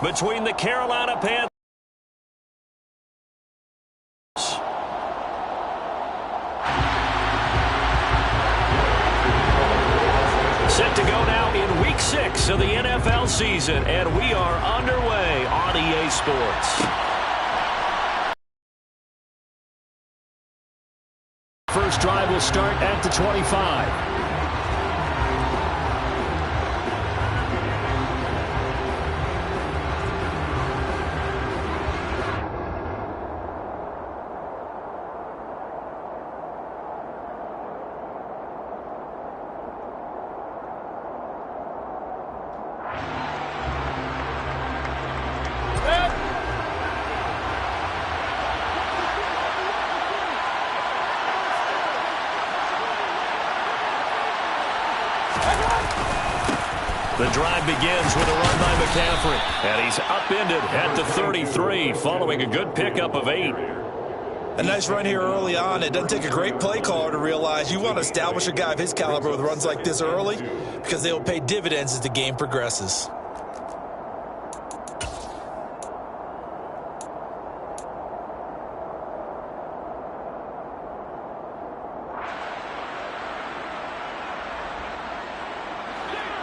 between the Carolina Panthers. Set to go now in Week 6 of the NFL season, and we are underway on EA Sports. First drive will start at the 25. The drive begins with a run by McCaffrey, and he's upended at the 33 following a good pickup of 8. A nice run here early on. It doesn't take a great play caller to realize you want to establish a guy of his caliber with runs like this early because they will pay dividends as the game progresses.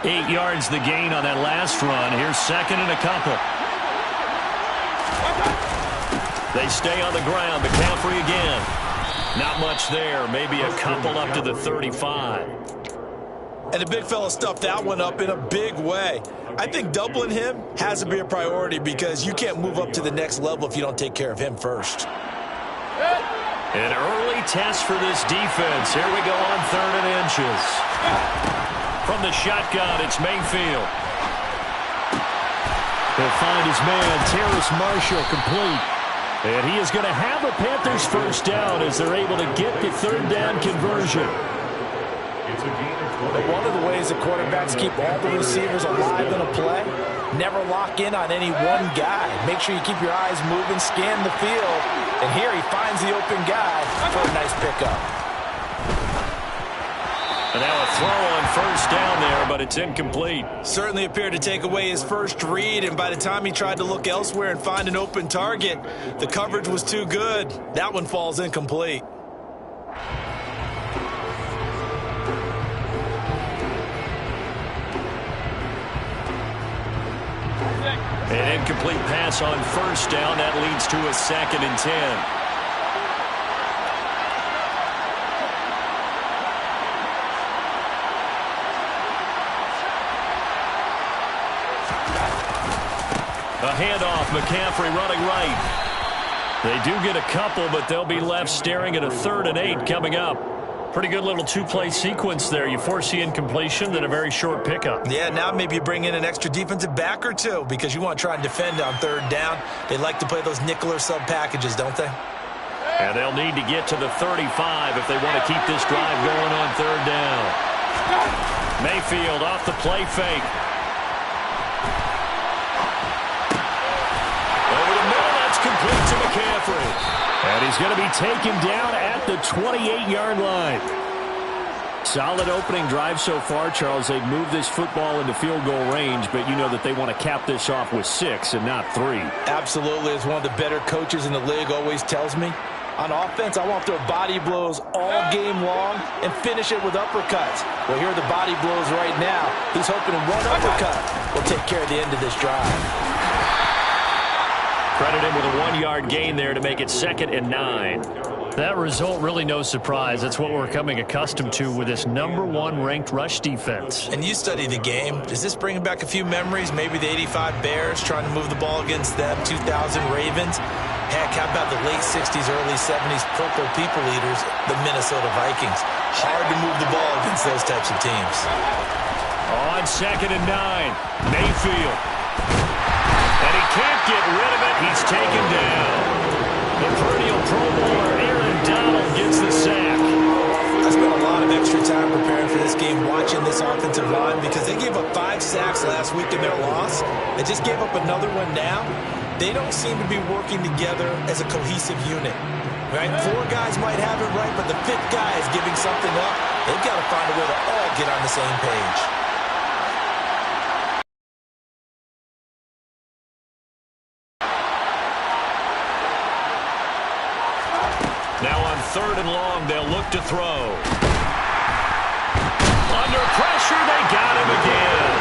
Eight yards the gain on that last run. Here's second and a couple. They stay on the ground. McCaffrey again. Not much there. Maybe a couple up to the 35. And the big fella stuffed that one up in a big way. I think doubling him has to be a priority because you can't move up to the next level if you don't take care of him first. An early test for this defense. Here we go on 3rd and inches. From the shotgun, it's Mayfield. He'll find his man, Terrace Marshall, complete. And he is going to have a Panthers first down as they're able to get the 3rd down conversion. One of the ways that quarterbacks keep all the receivers alive in a play, never lock in on any one guy. Make sure you keep your eyes moving, scan the field. And here he finds the open guy for a nice pickup. And now a throw on first down there, but it's incomplete. Certainly appeared to take away his first read, and by the time he tried to look elsewhere and find an open target, the coverage was too good. That one falls incomplete. An incomplete pass on first down. That leads to a 2nd and 10. A handoff, McCaffrey running right. They do get a couple, but they'll be left staring at a 3rd and 8 coming up. Pretty good little two-play sequence there. You force the incompletion, then a very short pickup. Yeah, now maybe you bring in an extra defensive back or two because you want to try and defend on 3rd down. They like to play those nickel or sub packages, don't they? And they'll need to get to the 35 if they want to keep this drive going on 3rd down. Mayfield off the play fake. Complete to McCaffrey. And he's going to be taken down at the 28-yard line. Solid opening drive so far, Charles. They've moved this football into field goal range, but you know that they want to cap this off with 6 and not 3. Absolutely. As one of the better coaches in the league always tells me, on offense, I want to throw body blows all game long and finish it with uppercuts. Well, here are the body blows right now. He's hoping one uppercut will take care of the end of this drive. Credit him with a 1-yard gain there to make it 2nd and 9. That result really no surprise. That's what we're coming accustomed to with this #1 ranked rush defense. And you study the game. Is this bringing back a few memories? Maybe the 85 Bears trying to move the ball against them, 2000 Ravens. Heck, how about the late 60s, early 70s Purple People Eaters, the Minnesota Vikings? Hard to move the ball against those types of teams. On 2nd and 9, Mayfield. And he can't get rid of it. He's taken down. The perennial Pro Bowler Aaron Donald gets the sack. I spent a lot of extra time preparing for this game, watching this offensive line, because they gave up 5 sacks last week in their loss. They just gave up another one now. They don't seem to be working together as a cohesive unit. Right? 4 guys might have it right, but the 5th guy is giving something up. They've got to find a way to all get on the same page. 3rd and long. They'll look to throw. Under pressure, they got him again.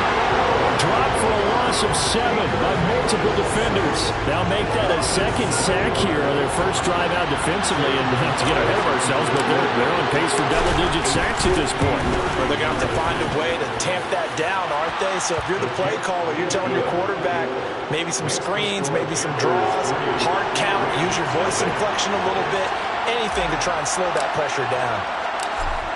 Dropped for a loss of 7 by multiple defenders. They'll make that a 2nd sack here on their first drive out defensively. And not to get ahead of ourselves, but they're on pace for double-digit sacks at this point. Well, they're going to have to find a way to tamp that down, aren't they? So if you're the play caller, you're telling your quarterback maybe some screens, maybe some draws, hard count, use your voice inflection a little bit, anything to try and slow that pressure down.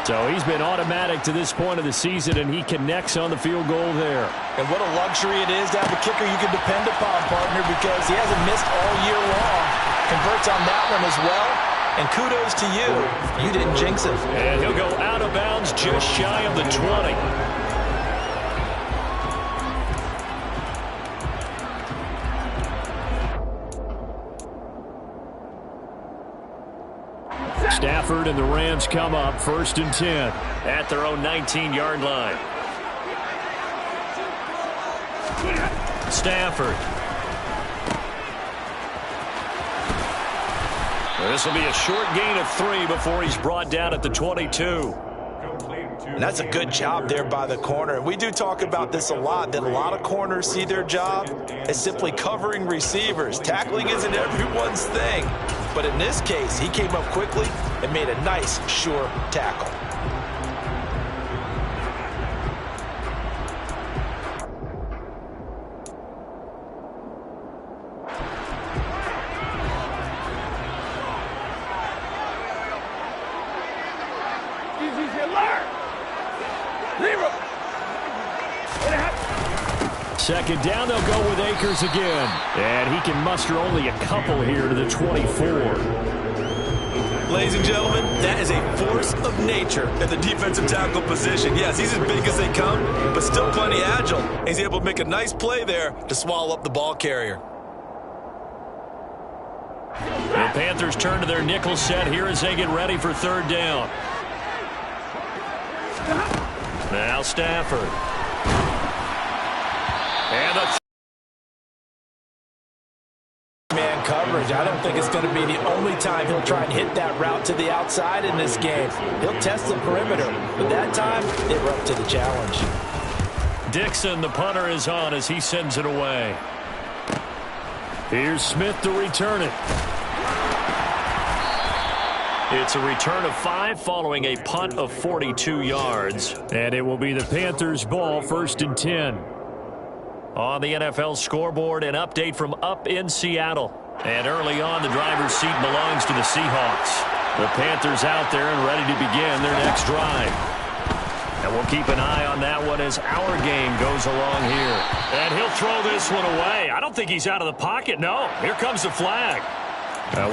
So he's been automatic to this point of the season, and he connects on the field goal there. And what a luxury it is to have a kicker you can depend upon, partner, because he hasn't missed all year long. Converts on that one as well. And kudos to you. You didn't jinx him. And he'll go out of bounds just shy of the 20. Stafford and the Rams come up 1st and 10 at their own 19-yard line. Stafford. This will be a short gain of 3 before he's brought down at the 22. And that's a good job there by the corner. And we do talk about this a lot, that a lot of corners see their job as simply covering receivers. Tackling isn't everyone's thing. But in this case, he came up quickly and made a nice, sure tackle. Second down, they'll go with Akers again. And he can muster only a couple here to the 24. Ladies and gentlemen, that is a force of nature at the defensive tackle position. Yes, he's as big as they come, but still plenty agile. He's able to make a nice play there to swallow up the ball carrier. The Panthers turn to their nickel set here as they get ready for 3rd down. Now Stafford. And man coverage. I don't think it's going to be the only time he'll try and hit that route to the outside in this game. He'll test the perimeter, but that time they were up to the challenge. Dixon, the punter, is on as he sends it away. Here's Smith to return it. It's a return of 5 following a punt of 42 yards. And it will be the Panthers' ball, 1st and 10. On the NFL scoreboard, an update from up in Seattle. And early on, the driver's seat belongs to the Seahawks. The Panthers out there and ready to begin their next drive. And we'll keep an eye on that one as our game goes along here. And he'll throw this one away. I don't think he's out of the pocket. No, here comes the flag.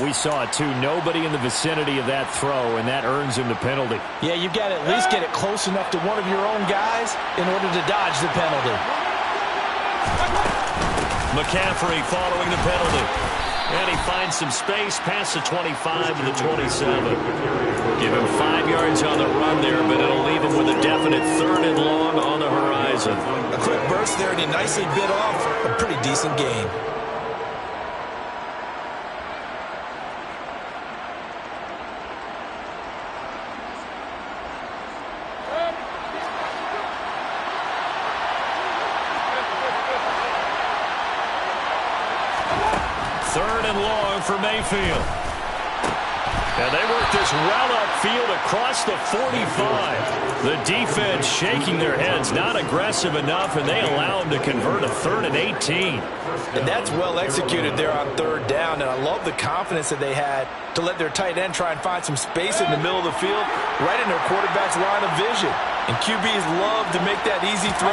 We saw it too. Nobody in the vicinity of that throw, and that earns him the penalty. Yeah, you've got to at least get it close enough to one of your own guys in order to dodge the penalty. McCaffrey following the penalty. And he finds some space past the 25 to the 27. Give him 5 yards on the run there, but it'll leave him with a definite 3rd and long on the horizon. A quick burst there, and he nicely bit off a pretty decent gain. For Mayfield. And they work this well upfield across the 45. The defense shaking their heads, not aggressive enough, and they allow them to convert a 3rd and 18. And that's well executed there on 3rd down, and I love the confidence that they had to let their tight end try and find some space in the middle of the field, right in their quarterback's line of vision. And QBs love to make that easy throw,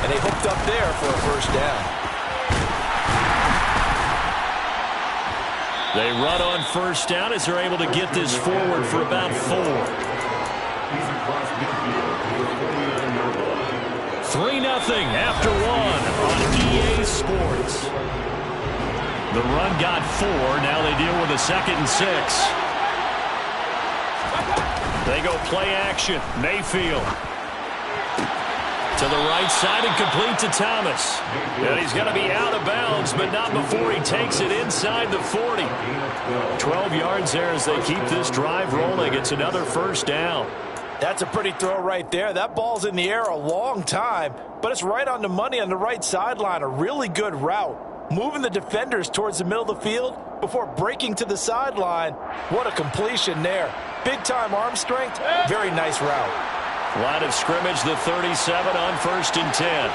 and they hooked up there for a 1st down. They run on 1st down as they're able to get this forward for about 4. 3-0 after 1 on EA Sports. The run got 4. Now they deal with a 2nd and 6. They go play action. Mayfield to the right side and complete to Thomas. And he's going to be out of bounds but not before he takes it inside the 40. 12 yards there as they keep this drive rolling. It's another first down. That's a pretty throw right there. That ball's in the air a long time, but it's right on the money on the right sideline. A really good route. Moving the defenders towards the middle of the field before breaking to the sideline. What a completion there. Big-time arm strength. Very nice route. Line of scrimmage, the 37 on 1st and 10.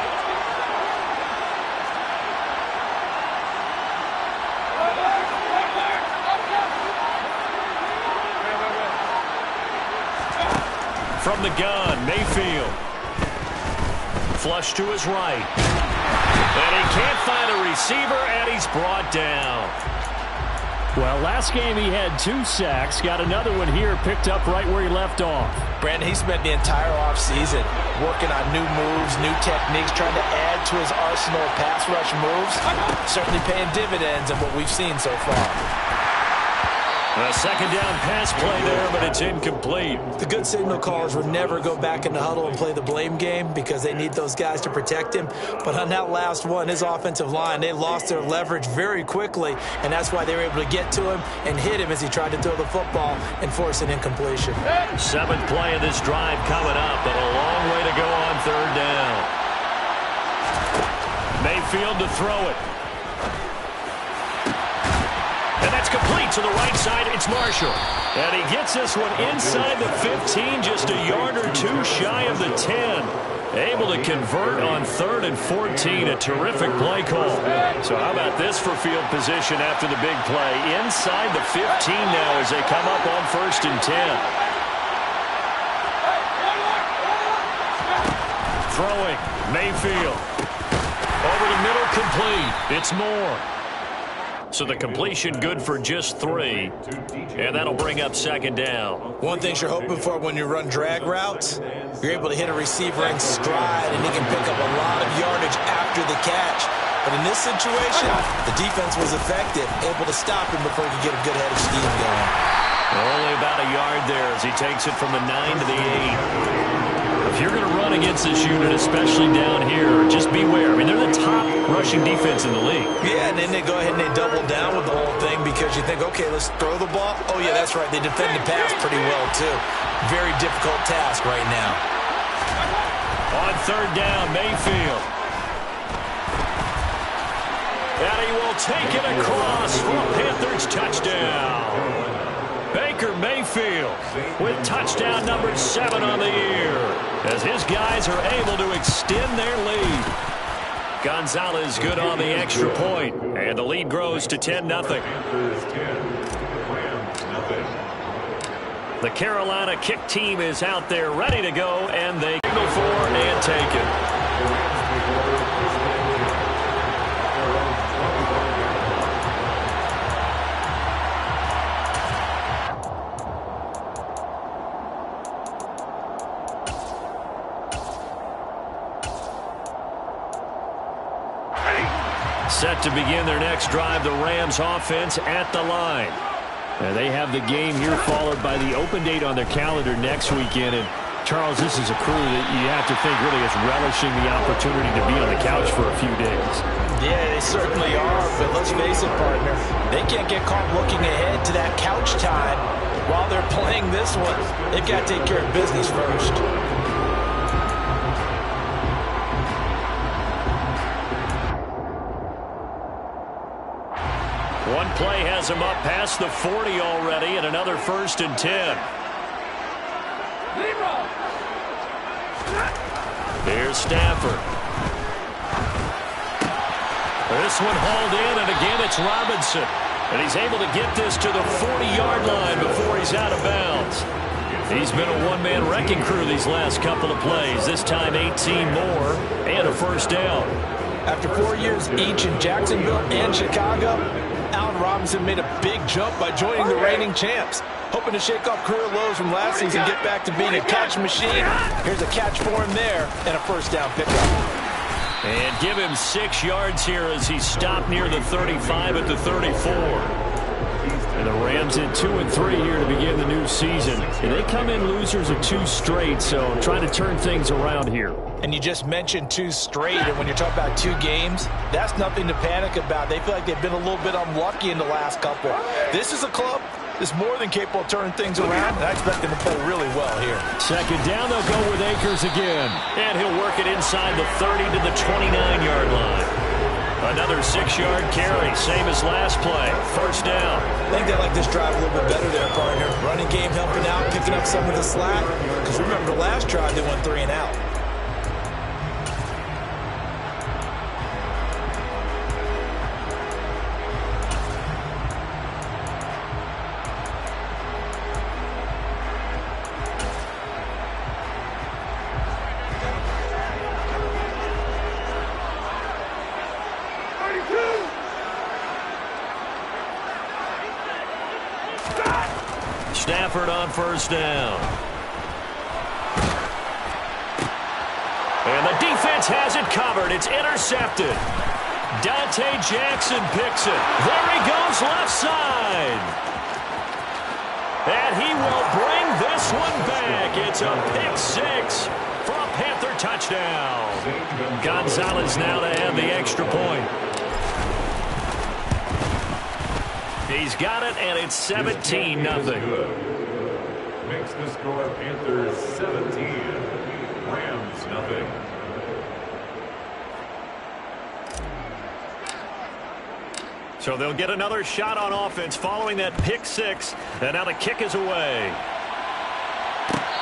From the gun, Mayfield. Flush to his right. And he can't find a receiver, and he's brought down. Well, last game he had 2 sacks. Got another one here, picked up right where he left off. Brandon, he spent the entire offseason working on new moves, new techniques, trying to add to his arsenal of pass rush moves. Certainly paying dividends in what we've seen so far. A second down pass play there, but it's incomplete. The good signal callers would never go back in the huddle and play the blame game because they need those guys to protect him. But on that last one, his offensive line, they lost their leverage very quickly, and that's why they were able to get to him and hit him as he tried to throw the football and force an incompletion. 7th play of this drive coming up, but a long way to go on 3rd down. Mayfield to throw it. And that's complete to the right side. It's Marshall. And he gets this one inside the 15, just a yard or 2 shy of the 10. Able to convert on 3rd and 14. A terrific play call. So how about this for field position after the big play? Inside the 15 now as they come up on 1st and 10. Throwing. Mayfield. Over the middle, complete. It's Moore. So the completion good for just 3. And that'll bring up 2nd down. One thing you're hoping for when you run drag routes, you're able to hit a receiver in stride, and he can pick up a lot of yardage after the catch. But in this situation, the defense was effective, able to stop him before he could get a good head of steam going. Only about a yard there as he takes it from the 9 to the 8. If you're going to run against this unit, especially down here, just beware. I mean, they're the top rushing defense in the league. Yeah, and then they go ahead and they double down with the whole thing because you think, okay, let's throw the ball. Oh, yeah, that's right. They defend the pass pretty well, too. Very difficult task right now. On 3rd down, Mayfield. And he will take it across for a Panthers touchdown. Baker Mayfield with touchdown number 7 on the year as his guys are able to extend their lead. Gonzalez good on the extra point, and the lead grows to 10-0. The Carolina kick team is out there ready to go, and they signal for and take it. Set to begin their next drive, the Rams offense at the line. And they have the game here followed by the open date on their calendar next weekend. And Charles, this is a crew that you have to think really is relishing the opportunity to be on the couch for a few days. Yeah, they certainly are, but let's face it, partner, they can't get caught looking ahead to that couch time while they're playing this one. They've got to take care of business first. One play has him up past the 40 already, and another 1st and 10. Here's Stafford. This one hauled in, and again it's Robinson. And he's able to get this to the 40-yard line before he's out of bounds. He's been a one-man wrecking crew these last couple of plays. This time 18 more and a 1st down. After 4 years each in Jacksonville and Chicago, Allen Robinson made a big jump by joining the reigning champs. Hoping to shake off career lows from last season and get back to being a catch machine. Here's a catch for him there and a 1st down pickup. And give him 6 yards here as he stopped near the 35 at the 34. And the Rams in 2-3 here to begin the new season. And they come in losers of 2 straight, so trying to turn things around here. And you just mentioned 2 straight, and when you're talking about 2 games, that's nothing to panic about. They feel like they've been a little bit unlucky in the last couple. This is a club that's more than capable of turning things around, and I expect them to play really well here. Second down, they'll go with Akers again. And he'll work it inside the 30 to the 29-yard line. Another 6-yard carry, same as last play. First down. I think they like this drive a little bit better there, partner. Running game helping out, picking up some of the slack. Because remember, the last drive, they went 3 and out. Stafford on first down. And the defense has it covered. It's intercepted. Dante Jackson picks it. There he goes left side. And he will bring this one back. It's a pick 6 for a Panther touchdown. Gonzalez now to add the extra point. He's got it, and it's 17-0. Makes the score Panthers 17, Rams 0. So they'll get another shot on offense following that pick 6, and now the kick is away.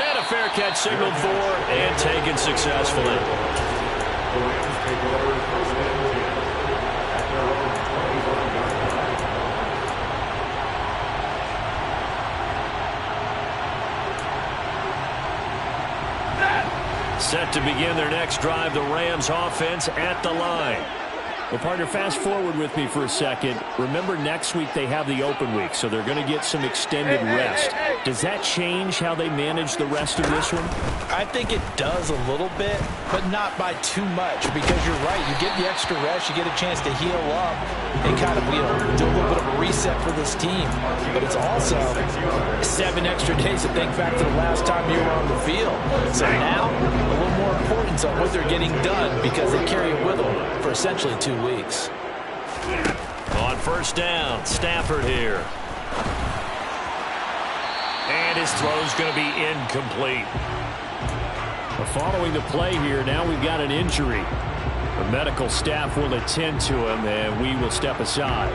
And a fair catch signaled for and taken successfully. The Rams take over first and 10 at their own 21-yard line. Set to begin their next drive, the Rams offense at the line. Well, partner, fast forward with me for a second. Remember, next week they have the open week, so they're going to get some extended rest. Does that change how they manage the rest of this one? I think it does a little bit, but not by too much, because you're right. You get the extra rest, you get a chance to heal up and kind of, do a little bit of a reset for this team. But it's also 7 extra days to think back to the last time you were on the field. So now, a little more importance on what they're getting done, because they carry it with them for essentially 2 weeks. On first down, Stafford here. And his throw's going to be incomplete. Following the play here, now we've got an injury. The medical staff will attend to him, and we will step aside.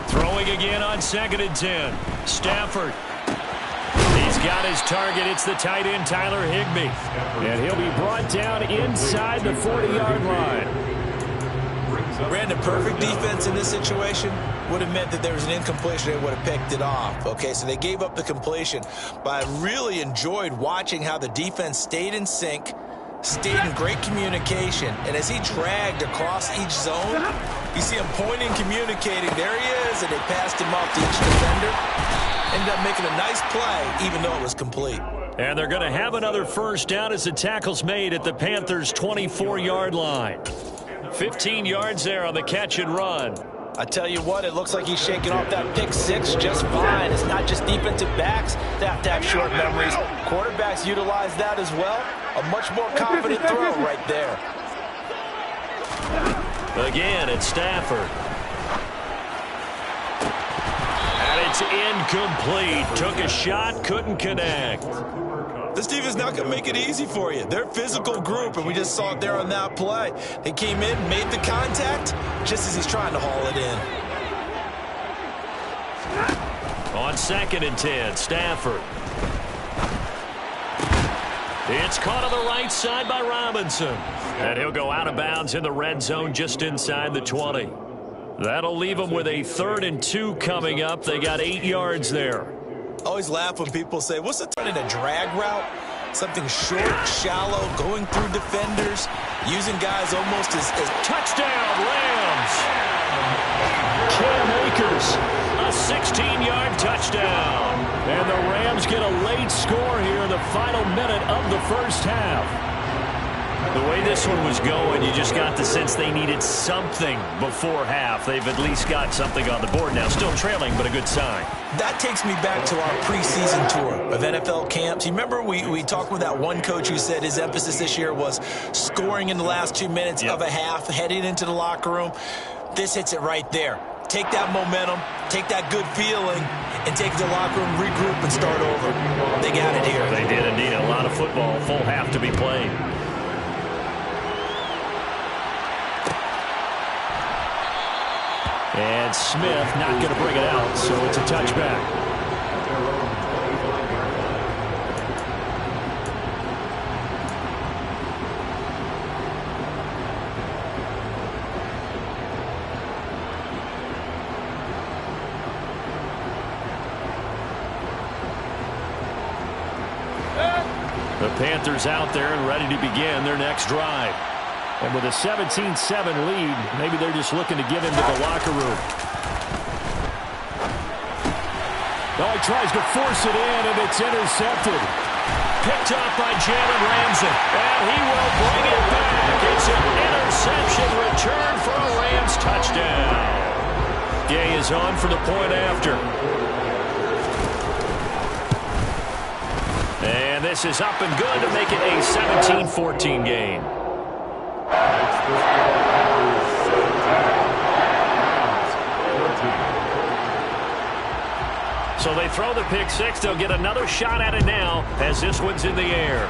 Throwing again on 2nd and 10. Stafford. He's got his target. It's the tight end, Tyler Higbee. And he'll be brought down inside the 40-yard line. Brandon, perfect defense in this situation would have meant that there was an incompletion. They would have picked it off. Okay, so they gave up the completion. But I really enjoyed watching how the defense stayed in sync, stayed in great communication. And as he dragged across each zone, you see him pointing, communicating. There he is, and they passed him off to each defender. Ended up making a nice play, even though it was complete. And they're going to have another first down as the tackle's made at the Panthers' 24-yard line. 15 yards there on the catch and run. I tell you what, it looks like he's shaking off that pick 6 just fine. It's not just defensive backs that have to have short memories. Quarterbacks utilize that as well. A much more confident throw right there. Again, it's Stafford. And it's incomplete. Took a shot, couldn't connect. This defense is not going to make it easy for you. They're a physical group, and we just saw it there on that play. They came in, made the contact, just as he's trying to haul it in. On 2nd and 10, Stafford. It's caught on the right side by Robinson. And he'll go out of bounds in the red zone just inside the 20. That'll leave them with a 3rd and 2 coming up. They got 8 yards there. I always laugh when people say, what's the turn in a drag route? Something short, shallow, going through defenders, using guys almost as touchdown, Rams. Cam Akers, a 16-yard touchdown. And the Rams get a late score here in the final minute of the first half. The way this one was going, you just got the sense they needed something before half. They've at least got something on the board now. Still trailing, but a good sign. That takes me back to our preseason tour of NFL camps. You remember we talked with that one coach who said his emphasis this year was scoring in the last 2 minutes of a half, heading into the locker room. This hits it right there. Take that momentum, take that good feeling, and take it to the locker room, regroup, and start over. They got it here. They did indeed. A lot of football, full half to be played. And Smith not going to bring it out, so it's a touchback. The Panthers out there and ready to begin their next drive. And with a 17-7 lead, maybe they're just looking to get into the locker room. Oh, he tries to force it in, and it's intercepted. Picked up by Jalen Ramsey. And he will bring it back. It's an interception return for a Rams touchdown. Gay is on for the point after. And this is up and good to make it a 17-14 game. So they throw the pick six. They'll get another shot at it now as this one's in the air.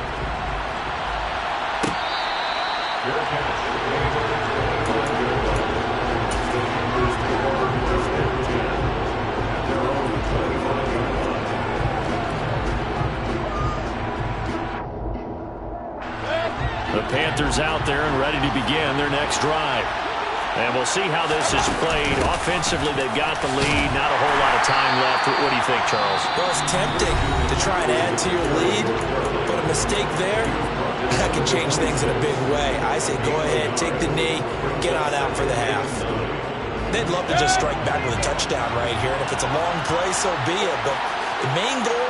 The Panthers out there and ready to begin their next drive. And we'll see how this is played. Offensively, they've got the lead. Not a whole lot of time left. What do you think, Charles? Well, it's tempting to try and add to your lead, but a mistake there, that can change things in a big way. I say go ahead, take the knee, get on out for the half. They'd love to just strike back with a touchdown right here, and if it's a long play, so be it. But the main goal,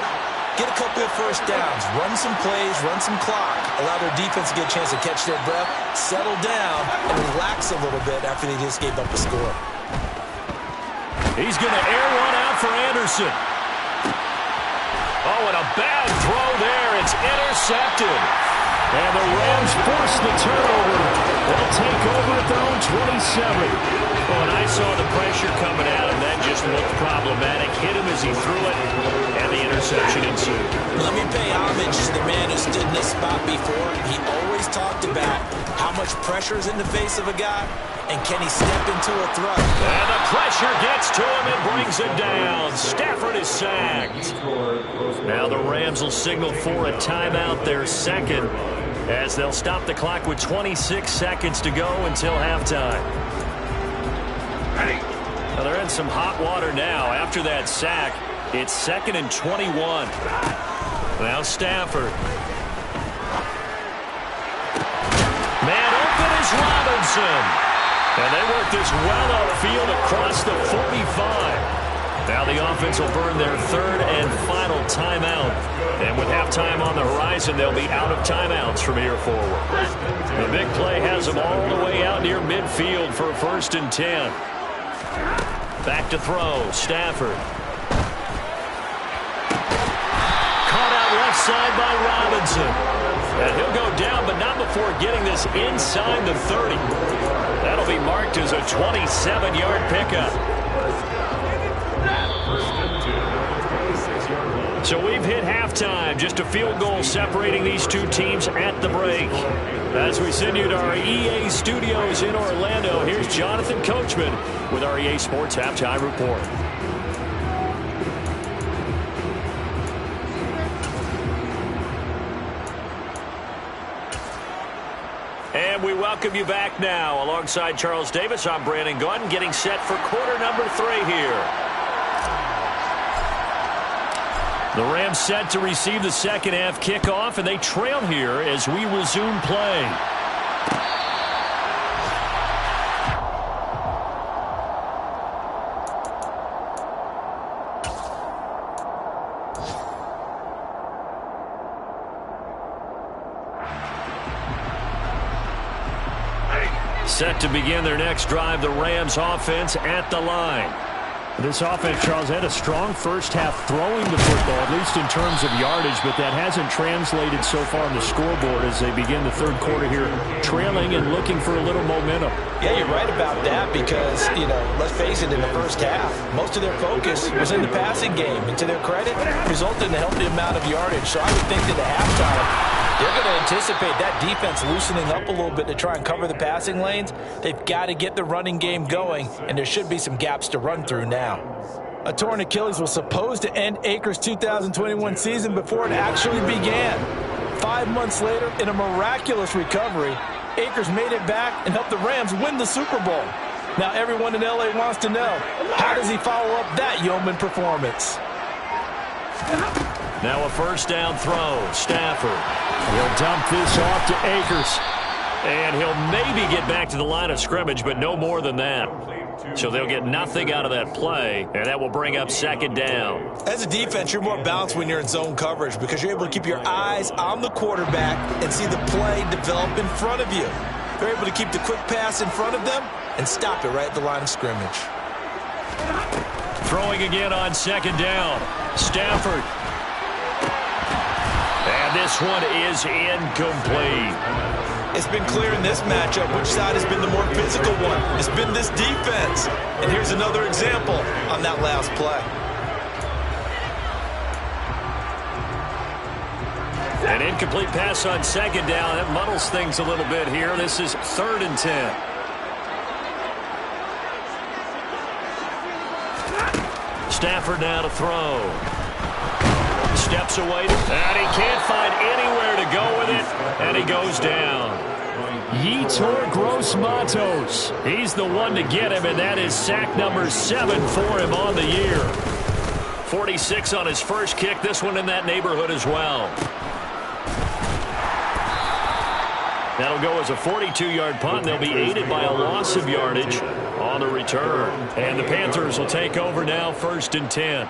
get a couple of first downs, run some plays, run some clock, allow their defense to get a chance to catch their breath, settle down, and relax a little bit after they just gave up a score. He's going to air one out for Anderson. Oh, and a bad throw there. It's intercepted. And the Rams force the turnover. They'll take over at their own 27. Well, and I saw the pressure coming at him. That just looked problematic. Hit him as he threw it, and the interception ensued. Let me pay homage to the man who stood in this spot before. He always talked about how much pressure is in the face of a guy, and can he step into a throw. And the pressure gets to him and brings it down. Stafford is sacked. Now the Rams will signal for a timeout, their second, as they'll stop the clock with 26 seconds to go until halftime. Well, they're in some hot water now. After that sack, it's 2nd and 21. Now Stafford. Man open is Robinson. And they work this well upfield across the 45. Now the offense will burn their third and final timeout. And with halftime on the horizon, they'll be out of timeouts from here forward. The big play has them all the way out near midfield for a 1st and 10. Back to throw. Stafford. Caught out left side by Robinson. And he'll go down, but not before getting this inside the 30. That'll be marked as a 27-yard pickup. So we've hit halftime. Just a field goal separating these two teams at the break. As we send you to our EA studios in Orlando, here's Jonathan Coachman with our EA Sports Halftime Report. And we welcome you back now. Alongside Charles Davis, I'm Brandon Gordon, getting set for quarter number 3 here. The Rams set to receive the second half kickoff, and they trail here as we resume play. Set to begin their next drive, the Rams offense at the line. This offense, Charles, had a strong first half throwing the football, at least in terms of yardage, but that hasn't translated so far on the scoreboard as they begin the third quarter here, trailing and looking for a little momentum. Yeah, you're right about that because, let's face it, in the first half, most of their focus was in the passing game. And to their credit, resulted in a healthy amount of yardage. So I would think that at halftime, they're going to anticipate that defense loosening up a little bit to try and cover the passing lanes. They've got to get the running game going, and there should be some gaps to run through now. A torn Achilles was supposed to end Akers' 2021 season before it actually began. 5 months later, in a miraculous recovery, Akers made it back and helped the Rams win the Super Bowl. Now everyone in L.A. wants to know, how does he follow up that yeoman performance? Now a first down throw. Stafford. He'll dump this off to Akers. And he'll maybe get back to the line of scrimmage, but no more than that. So they'll get nothing out of that play, and that will bring up second down. As a defense, you're more balanced when you're in zone coverage because you're able to keep your eyes on the quarterback and see the play develop in front of you. You're able to keep the quick pass in front of them and stop it right at the line of scrimmage. Throwing again on second down. Stafford. And this one is incomplete. It's been clear in this matchup which side has been the more physical one. It's been this defense. And here's another example on that last play. An incomplete pass on second down. That muddles things a little bit here. This is 3rd and 10. Stafford now to throw. Steps away, and he can't find anywhere to go with it, and he goes down. Yetur Gross-Matos. He's the one to get him, and that is sack number 7 for him on the year. 46 on his first kick, this one in that neighborhood as well. That'll go as a 42-yard punt. They'll be aided by a loss of yardage on the return. And the Panthers will take over now, 1st and 10.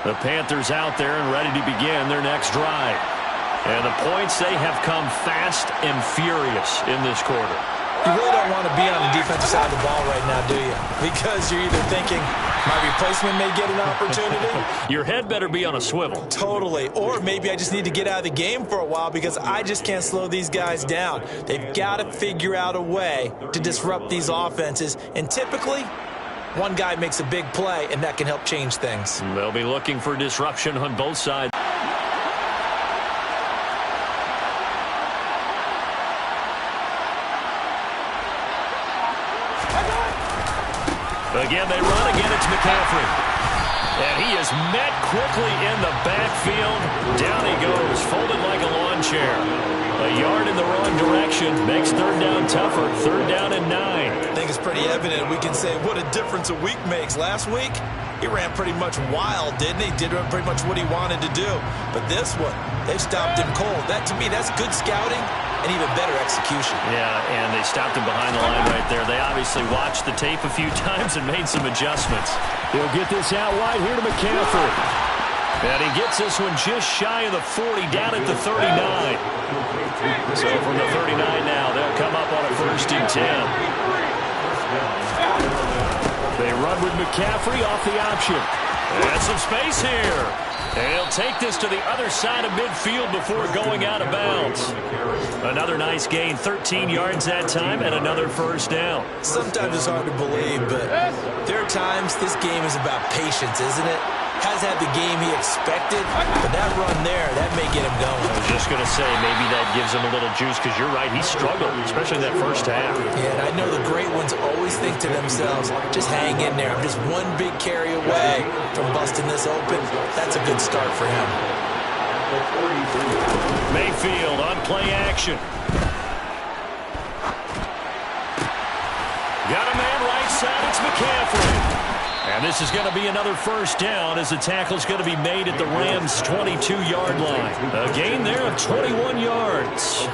The Panthers out there and ready to begin their next drive. And the points, they have come fast and furious in this quarter. You really don't want to be on the defensive side of the ball right now, do you? Because you're either thinking, my replacement may get an opportunity. Your head better be on a swivel. Totally. Or maybe I just need to get out of the game for a while because I just can't slow these guys down. They've got to figure out a way to disrupt these offenses. And typically, one guy makes a big play, and that can help change things. They'll be looking for disruption on both sides. Again, they run. Again, it's McCaffrey. And he is met quickly in the backfield. Down he goes, folded like a lawn chair. A yard in the wrong direction makes 3rd down tougher. 3rd down and 9. I think it's pretty evident. We can say what a difference a week makes. Last week, he ran pretty much wild, didn't he? Did pretty much what he wanted to do. But this one, they stopped him cold. That, to me, that's good scouting and even better execution. Yeah, and they stopped him behind the line right there. They obviously watched the tape a few times and made some adjustments. He'll get this out wide here to McCaffrey. And he gets this one just shy of the 40, down at the 39. So from the 39 now, they'll come up on a 1st and 10. They run with McCaffrey off the option. And some space here. And he'll take this to the other side of midfield before going out of bounds. Another nice gain, 13 yards that time, and another 1st down. Sometimes it's hard to believe, but there are times this game is about patience, isn't it? Has had the game he expected, but that run there, that may get him going. I was just going to say, maybe that gives him a little juice, because you're right, he struggled, especially that first half. Yeah, and I know the great ones always think to themselves, just hang in there. I'm just one big carry away from busting this open. That's a good start for him. Mayfield on play action. Got a man right side, it's McCaffrey. And this is going to be another 1st down as the tackle is going to be made at the Rams' 22-yard line. A gain there of 21 yards.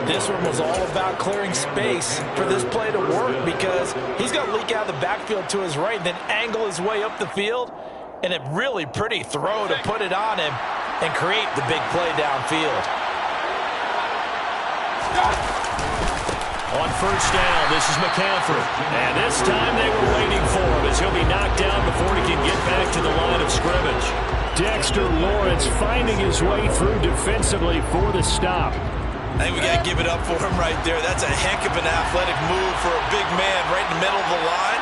This one was all about clearing space for this play to work because he's going to leak out of the backfield to his right and then angle his way up the field. And a really pretty throw to put it on him and create the big play downfield. On first down, this is McCaffrey. And this time they were waiting for him as he'll be knocked down before he can get back to the line of scrimmage. Dexter Lawrence finding his way through defensively for the stop. I think we got to give it up for him right there. That's a heck of an athletic move for a big man right in the middle of the line.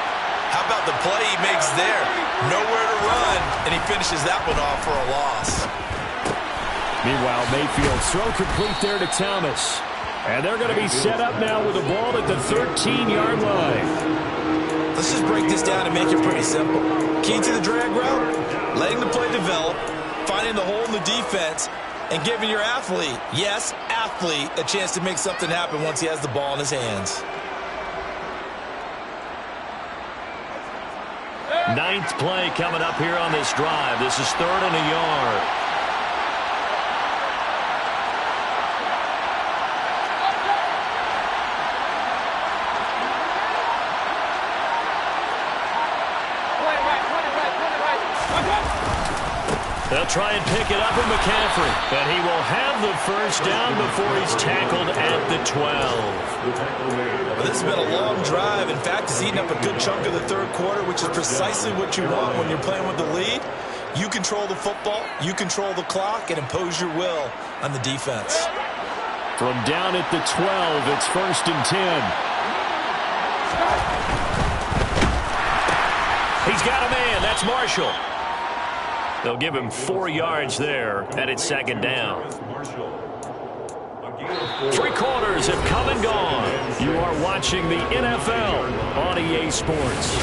How about the play he makes there? Nowhere to run, and he finishes that one off for a loss. Meanwhile, Mayfield throw complete there to Thomas. And they're going to be set up now with the ball at the 13-yard line. Let's just break this down and make it pretty simple. Key to the drag route, letting the play develop, finding the hole in the defense, and giving your athlete, yes, athlete, a chance to make something happen once he has the ball in his hands. Ninth play coming up here on this drive. This is 3rd and a yard. They'll try and pick it up with McCaffrey. But he will have the first down before he's tackled at the 12. Well, this has been a long drive. In fact, it's eaten up a good chunk of the third quarter, which is precisely what you want when you're playing with the lead. You control the football, you control the clock, and impose your will on the defense. From down at the 12, it's 1st and 10. He's got a man. That's Marshall. They'll give him 4 yards there, and it's 2nd down. 3 quarters have come and gone. You are watching the NFL on EA Sports.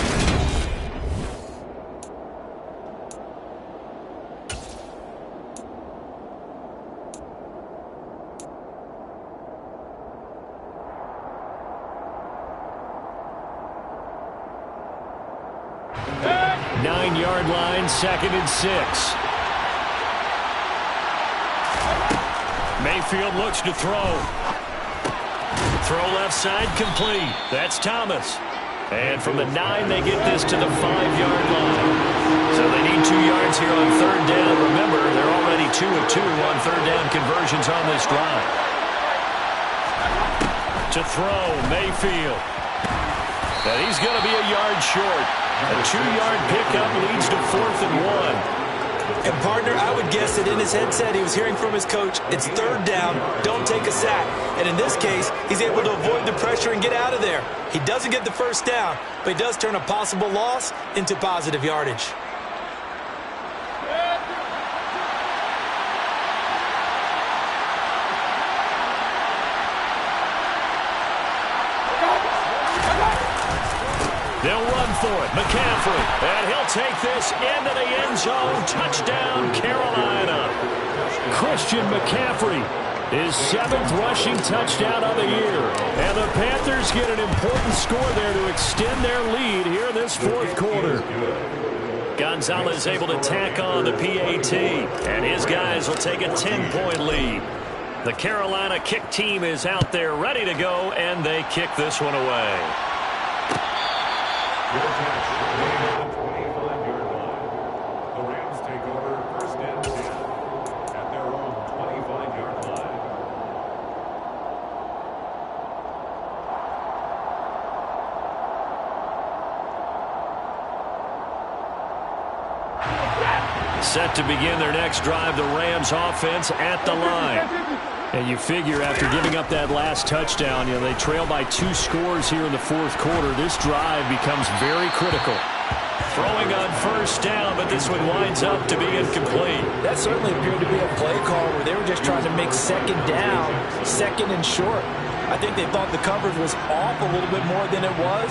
Yard line, 2nd and 6. Mayfield looks to throw. Throw left side complete. That's Thomas. And from the 9, they get this to the 5-yard line. So they need 2 yards here on 3rd down. Remember, they're already 2 of 2 on 3rd down conversions on this drive. To throw, Mayfield. And he's going to be a yard short. A 2-yard pickup leads to 4th and 1. And, partner, I would guess that in his headset he was hearing from his coach, it's 3rd down, don't take a sack. And in this case, he's able to avoid the pressure and get out of there. He doesn't get the first down, but he does turn a possible loss into positive yardage. They'll run for it. McCaffrey. And he'll take this into the end zone. Touchdown, Carolina. Christian McCaffrey, his 7th rushing touchdown of the year. And the Panthers get an important score there to extend their lead here in this 4th quarter. Gonzalez able to tack on the PAT. And his guys will take a 10-point lead. The Carolina kick team is out there ready to go, and they kick this one away. Good catch. At the 25-yard line. The Rams take over 1st and 10 at their own 25-yard line. Set to begin their next drive, the Rams offense at the line. And you figure after giving up that last touchdown, they trail by 2 scores here in the 4th quarter. This drive becomes very critical. Throwing on first down, but this one winds up to be incomplete. That certainly appeared to be a play call where they were just trying to make 2nd down, 2nd and short. I think they thought the coverage was off a little bit more than it was.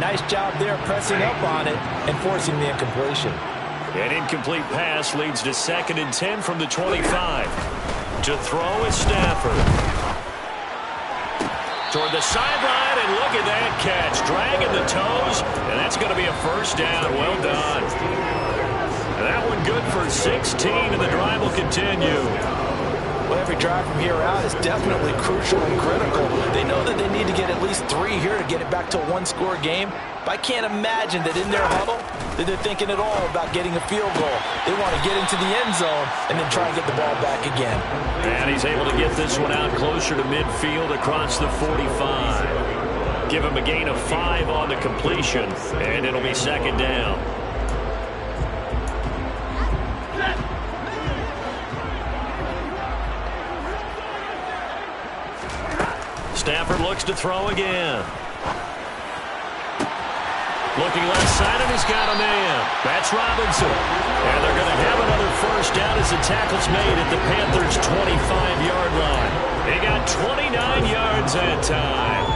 Nice job there pressing up on it and forcing the incompletion. An incomplete pass leads to 2nd and 10 from the 25. To throw is Stafford. Toward the sideline, and look at that catch. Dragging the toes, and that's going to be a first down. Well done. And that one good for 16, and the drive will continue. Well, every drive from here out is definitely crucial and critical. They know that they need to get at least 3 here to get it back to a one-score game. But I can't imagine that in their huddle that they're thinking at all about getting a field goal. They want to get into the end zone and then try and get the ball back again. And he's able to get this one out closer to midfield across the 45. Give him a gain of 5 on the completion, and it'll be second down. Stafford looks to throw again. Looking left side, and he's got a man. That's Robinson. And they're going to have another first down as the tackle's made at the Panthers' 25-yard line. They got 29 yards that time.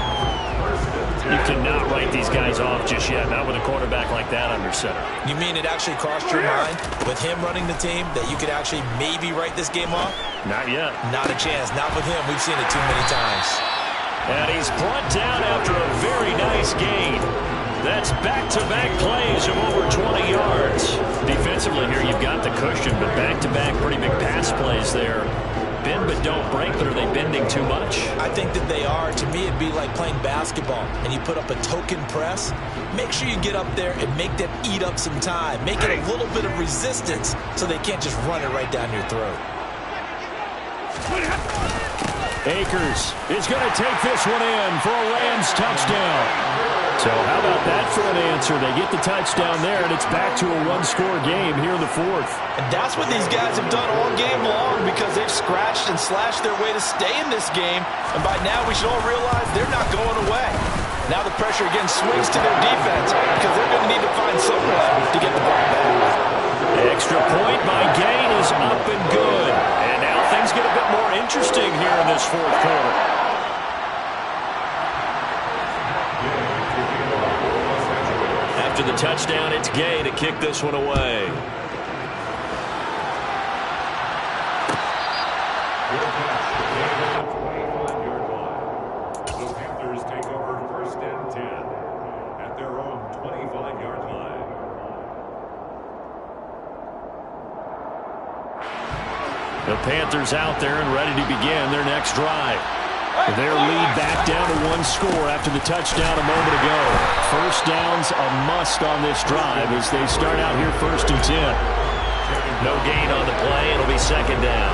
You cannot write these guys off just yet, not with a quarterback like that under center. You mean it actually crossed your mind with him running the team that you could actually maybe write this game off? Not yet. Not a chance. Not with him. We've seen it too many times. And he's brought down after a very nice gain. That's back-to-back plays of over 20 yards. Defensively here, you've got the cushion, but back-to-back pretty big pass plays there. Bend but don't break, but are they bending too much? I think that they are. To me, it'd be like playing basketball, and you put up a token press. Make sure you get up there and make them eat up some time. Make it a little bit of resistance so they can't just run it right down your throat. Akers is going to take this one in for a Rams touchdown. So how about that for an answer? They get the touchdown there, and it's back to a one-score game here in the fourth. And that's what these guys have done all game long because they've scratched and slashed their way to stay in this game. And by now, we should all realize they're not going away. Now the pressure again swings to their defense because they're going to need to find someone to get the ball back. Extra point by Gain is up and good. And now things get a bit more interesting here in this fourth quarter. After the touchdown, it's Gay to kick this one away. The Panthers take over first and 10 at their own 25-yard line. The Panthers out there and ready to begin their next drive. Their lead back down to one score after the touchdown a moment ago. First down's a must on this drive as they start out here first and 10. No gain on the play. It'll be second down.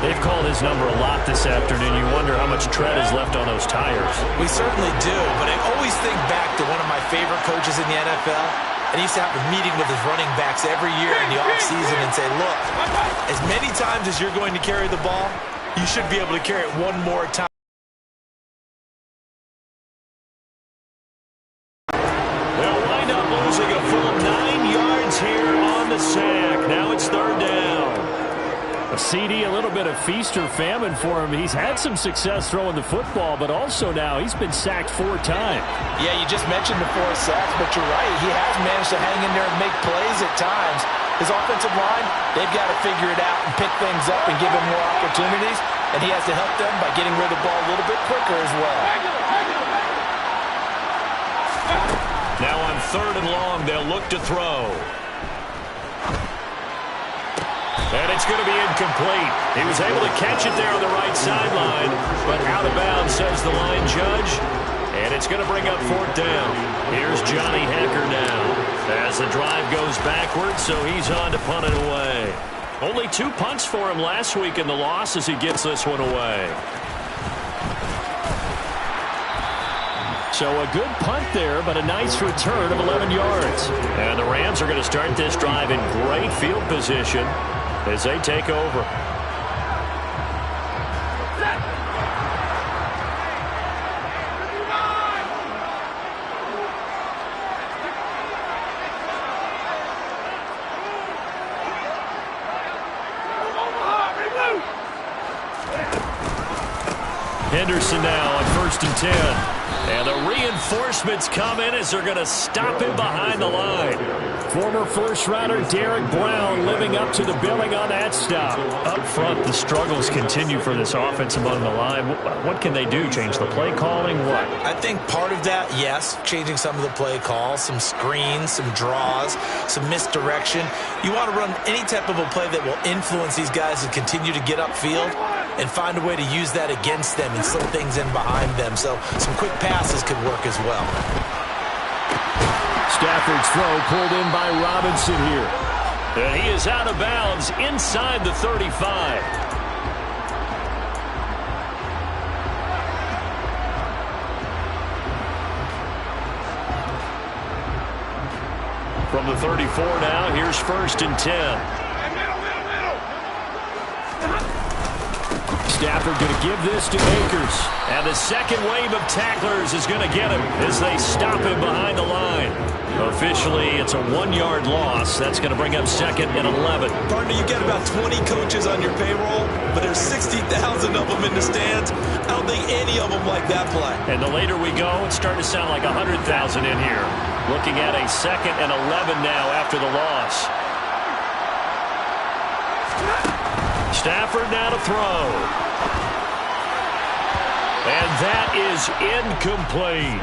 They've called his number a lot this afternoon. You wonder how much tread is left on those tires. We certainly do, but I always think back to one of my favorite coaches in the NFL. And he used to have a meeting with his running backs every year in the offseason and say, look, as many times as you're going to carry the ball, you should be able to carry it one more time. They'll wind up losing a full 9 yards here on the sack. Now it's third down. A CD, a little bit of feast or famine for him. He's had some success throwing the football, but also now he's been sacked 4 times. Yeah, you just mentioned the 4 sacks, but you're right. He has managed to hang in there and make plays at times. His offensive line, they've got to figure it out and pick things up and give him more opportunities, and he has to help them by getting rid of the ball a little bit quicker as well. Now on third and long, they'll look to throw. And it's going to be incomplete. He was able to catch it there on the right sideline, but out of bounds, says the line judge. And it's going to bring up fourth down. Here's Johnny Hecker now as the drive goes backwards, so he's on to punt it away. Only 2 punts for him last week in the loss as he gets this one away. So a good punt there, but a nice return of 11 yards. And the Rams are going to start this drive in great field position as they take over. Henderson now on first and 10. And the reinforcements come in as they're going to stop him behind the line. Former first-rounder Derek Brown living up to the billing on that stop. Up front, the struggles continue for this offense among the line. What can they do? Change the play calling? What? I think part of that, yes, changing some of the play calls, some screens, some draws, some misdirection. You want to run any type of a play that will influence these guys to continue to get upfield. and find a way to use that against them and slow things in behind them. So some quick passes could work as well. Stafford's throw pulled in by Robinson here. And he is out of bounds inside the 35. From the 34 now, here's 1st and 10. Stafford going to give this to Akers. And the second wave of tacklers is going to get him as they stop him behind the line. Officially, it's a 1-yard loss. That's going to bring up 2nd and 11. Partner, you get about 20 coaches on your payroll, but there's 60,000 of them in the stands. I don't think any of them like that play. And the later we go, it's starting to sound like 100,000 in here. Looking at a 2nd and 11 now after the loss. Stafford now to throw. And that is incomplete.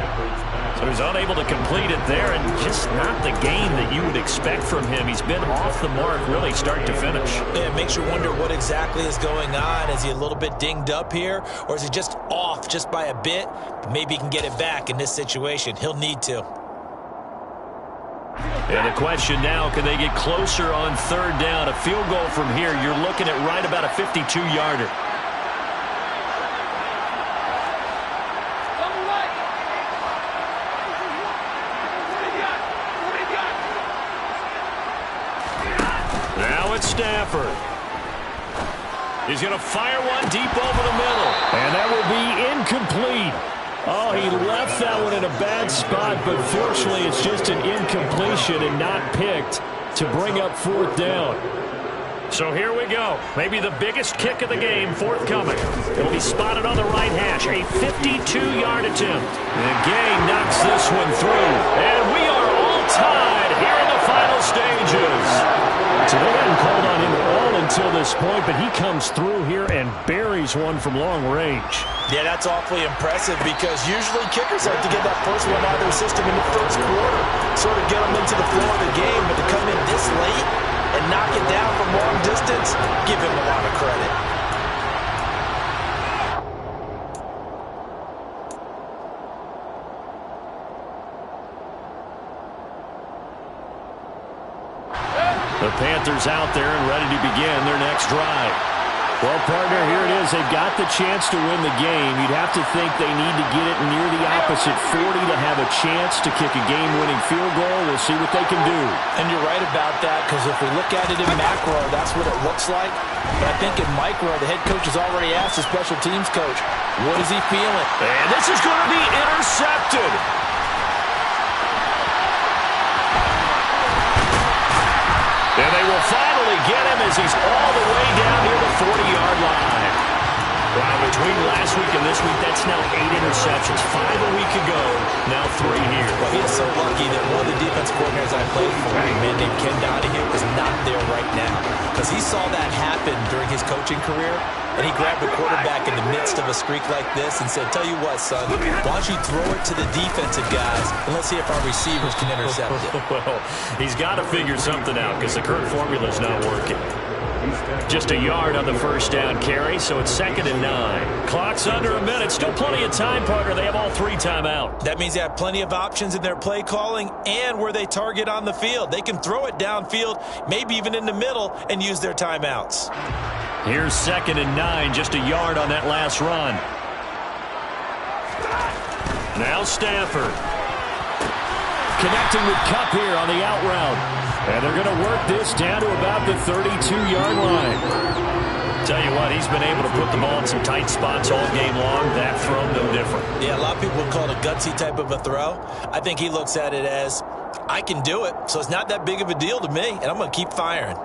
So he's unable to complete it there, and just not the game that you would expect from him. He's been off the mark really start to finish. Yeah, it makes you wonder what exactly is going on. Is he a little bit dinged up here, or is he just off just by a bit? Maybe he can get it back in this situation. He'll need to. And the question now, can they get closer on 3rd down? A field goal from here, you're looking at right about a 52-yarder. Now it's Stafford. He's going to fire one deep over the middle. And that will be incomplete. Oh, he left that one in a bad spot, but fortunately it's just an incompletion and not picked to bring up 4th down. So here we go. Maybe the biggest kick of the game forthcoming. It'll be spotted on the right hash. A 52-yard attempt. And Gay knocks this one through. And we are all tied here in the final stages. So they hadn't called on him at all until this point, but he comes through here and buries one from long range. Yeah, that's awfully impressive because usually kickers like to get that first one out of their system in the first quarter, sort of get them into the flow of the game, but to come in this late and knock it down from long distance, give him a lot of credit. The Panthers out there and ready to begin their next drive. Well, partner, here it is. They've got the chance to win the game. You'd have to think they need to get it near the opposite 40 to have a chance to kick a game-winning field goal. We'll see what they can do. And you're right about that, because if we look at it in macro, that's what it looks like. But I think in micro, the head coach has already asked the special teams coach, what is he feeling? And this is going to be intercepted. And they will finally get him as he's all the way down near the 40-yard line. Wow, between last week and this week, that's now 8 interceptions. 5 a week ago, now 3 here. Well, he is so lucky that one of the defense coordinators I played for, a man named Ken Donahue, is not there right now. Because he saw that happen during his coaching career, and he grabbed the quarterback in the midst of a streak like this and said, tell you what, son, why don't you throw it to the defensive guys, and let's see if our receivers can intercept it. Well, he's got to figure something out because the current formula is not working. Just a yard on the first down carry, so it's 2nd and 9. Clock's under a minute. Still plenty of time, partner. They have all 3 timeout. That means they have plenty of options in their play calling and where they target on the field. They can throw it downfield, maybe even in the middle, and use their timeouts. Here's 2nd and 9, just a yard on that last run. Now Stafford. Connecting with Kupp here on the out route. And they're going to work this down to about the 32-yard line. Tell you what, he's been able to put the ball in some tight spots all game long. That throw, no different. Yeah, a lot of people would call it a gutsy type of a throw. I think he looks at it as, I can do it, so it's not that big of a deal to me, and I'm going to keep firing.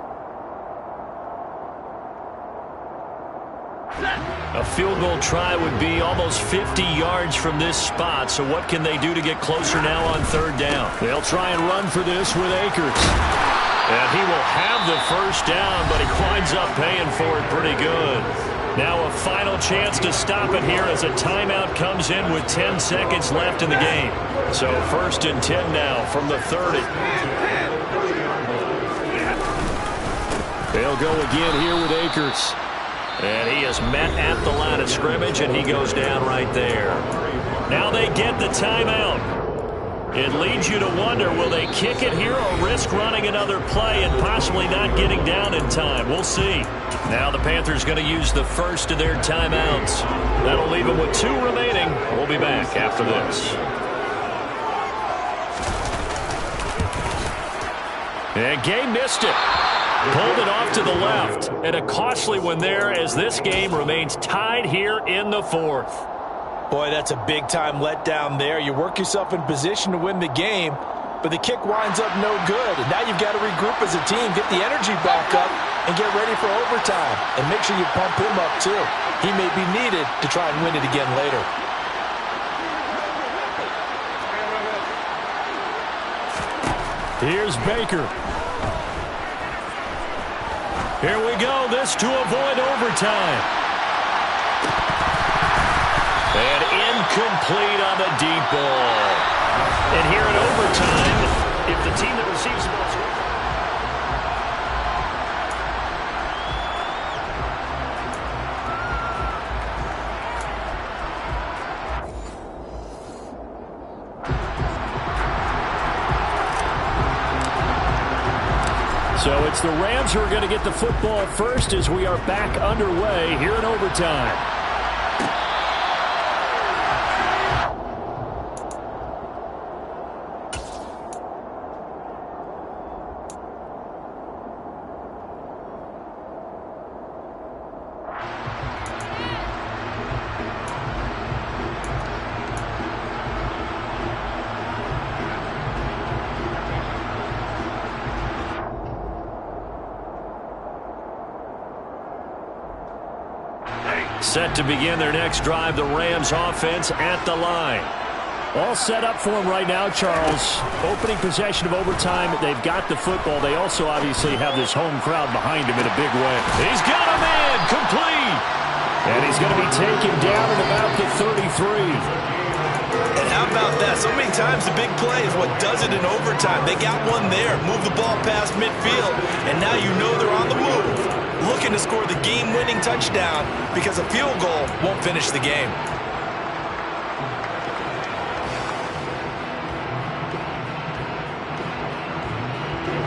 A field goal try would be almost 50 yards from this spot, so what can they do to get closer now on 3rd down? They'll try and run for this with Akers. And he will have the first down, but he winds up paying for it pretty good. Now a final chance to stop it here as a timeout comes in with 10 seconds left in the game. So 1st and 10 now from the 30. They'll go again here with Akers. And he is met at the line of scrimmage, and he goes down right there. Now they get the timeout. It leads you to wonder, will they kick it here or risk running another play and possibly not getting down in time? We'll see. Now the Panthers going to use the first of their timeouts. That'll leave them with 2 remaining. We'll be back after this. And Gay missed it. Pulled it off to the left. And a costly one there as this game remains tied here in the 4th. Boy, that's a big-time letdown there. You work yourself in position to win the game, but the kick winds up no good. And now you've got to regroup as a team, get the energy back up, and get ready for overtime. And make sure you pump him up, too. He may be needed to try and win it again later. Here's Baker. Here we go. This to avoid overtime. And incomplete on the deep ball. And here in overtime, if the team that receives the ball So it's the Rams who are going to get the football first as we are back underway here in overtime. Set to begin their next drive, the Rams offense at the line. All set up for them right now, Charles. Opening possession of overtime. They've got the football. They also obviously have this home crowd behind him in a big way. He's got a man, complete. And he's going to be taken down at about the 33. And how about that? So many times the big play is what does it in overtime. They got one there, move the ball past midfield, and now you know they're on the move, looking to score the game-winning touchdown because a field goal won't finish the game.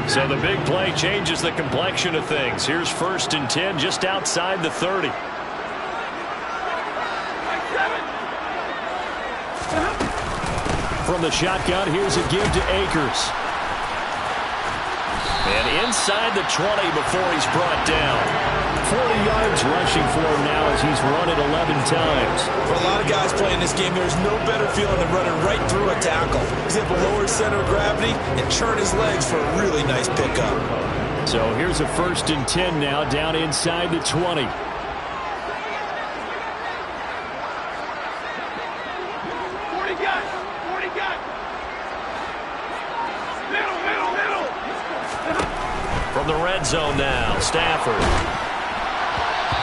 So the big play changes the complexion of things. Here's 1st and 10 just outside the 30. From the shotgun, here's a give to Akers. And inside the 20 before he's brought down. 40 yards rushing for him now as he's run it 11 times. For a lot of guys playing this game, there's no better feeling than running right through a tackle. He's able to lower his center of gravity and churn his legs for a really nice pickup. So here's a 1st and 10 now down inside the 20. From the red zone now, Stafford.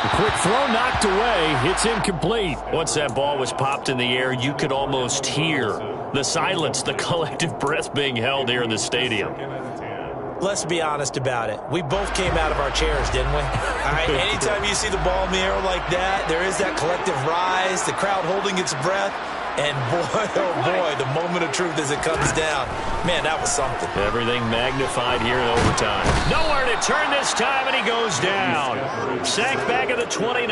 A quick throw knocked away. It's incomplete. Once that ball was popped in the air, you could almost hear the silence, the collective breath being held here in the stadium. Let's be honest about it. We both came out of our chairs, didn't we? All right, anytime you see the ball in the air like that, there is that collective rise, the crowd holding its breath. And boy, oh boy, the moment of truth as it comes down. Man, that was something. Everything magnified here in overtime. Nowhere to turn this time, and he goes down. Sacked back at the 29.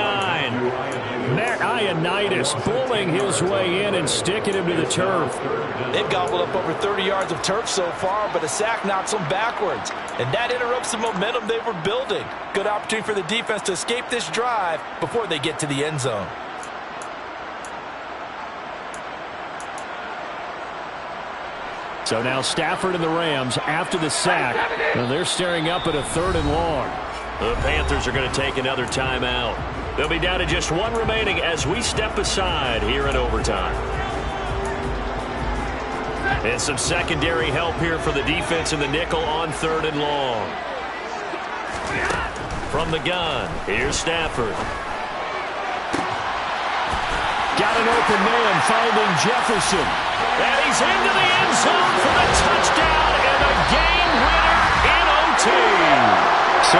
Matt Ioannidis bullying his way in and sticking him to the turf. They've gobbled up over 30 yards of turf so far, but a sack knocks them backwards. And that interrupts the momentum they were building. Good opportunity for the defense to escape this drive before they get to the end zone. So now Stafford and the Rams after the sack. Well, they're staring up at a 3rd and long. The Panthers are going to take another timeout. They'll be down to just 1 remaining as we step aside here in overtime. And some secondary help here for the defense in the nickel on 3rd and long. From the gun, here's Stafford. Got an open man finding Jefferson. And he's into the end zone for the touchdown and a game winner in OT. So